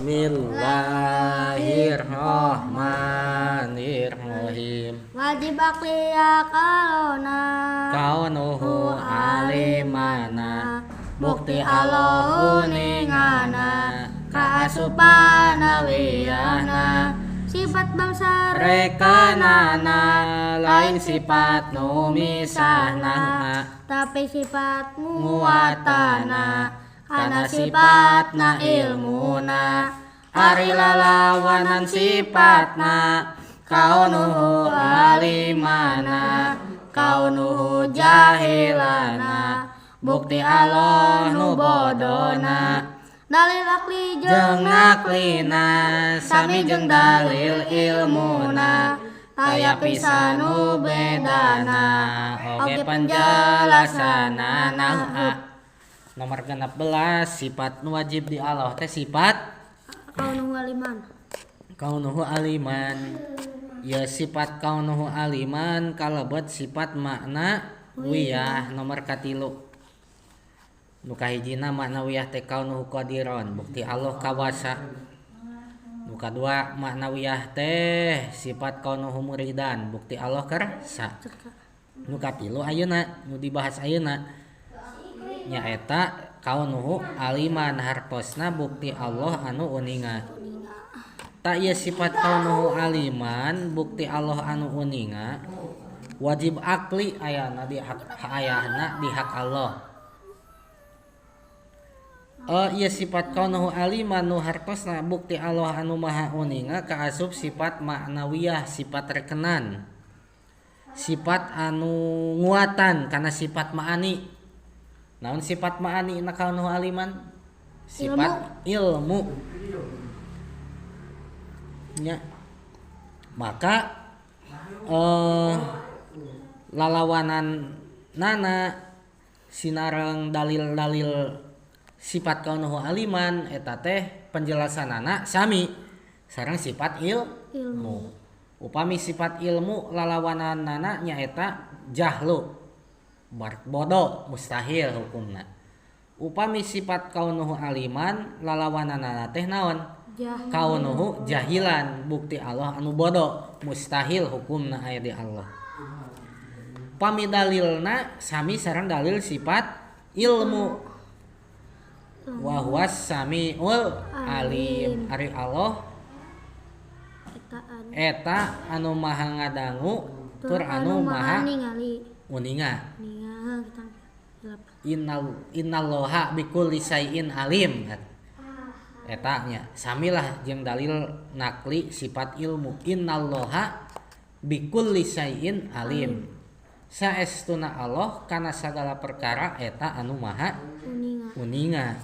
Bismillahirrahmanirrahim. Wajib akliya kalona Kaunuhu alimana bukti Allahu ningana kaasupana wiyahna sifat bangsa rekanana lain sifat nu misahna tapi sifat muatana kana sifatna ilmuna ari lalawanan sifatna kaunuhu alimana kaunuhu jahilana bukti Allah nu bodona dalil akli jeung naklina sami jeung dalil ilmuna aya pisan nu bedana oge penjelasanana nomor 16 sifat nu wajib di Allah teh sifat kaunuhu aliman ya sifat kaunuhu aliman kalebet sifat makna wiyah nomor katilu nu kahijina makna wiyah teh kaunuhu qadiron bukti Allah kawasa nu kadua makna wiyah teh sifat kaunuhu muridan bukti Allah kersa nu katilu ayeuna nu dibahas ayeuna nyaeta kaunuhu aliman hartosna bukti Allah anu uninga tak ieu sifat kaunuhu aliman bukti Allah anu uninga wajib akli ayana di hak Allah. Ieu sifat kaunuhu aliman nu hartosna bukti Allah anu maha uninga kaasup sifat maknawiyah sifat rekenan sifat anu nguatan kana sifat ma'ani. Naon sifat ma'ani na kaunuhu aliman? Sifat ilmu. Nya. Maka lalawanan nana sinareng dalil-dalil sifat kaunuhu aliman eta teh penjelasanana sami sareng sifat ilmu. Upami sifat ilmu lalawananana nyaeta jahlu bodoh mustahil hukumna. Upami sifat kaunuhu aliman lalawananana teh naon? Kaunuhu jahilan bukti Allah anu bodoh mustahil hukumna aya di Allah. Upami dalilna sami sareng dalil sifat ilmu wa huwas samiul alim ari Allah eta anu maha ngadangu tur anu maha uninga innallaha bikulli syai'in alim eta nya samilah jeung dalil nakli sifat ilmu innallaha bikulli syai'in alim saestuna Allah kana sagala perkara eta anu maha uninga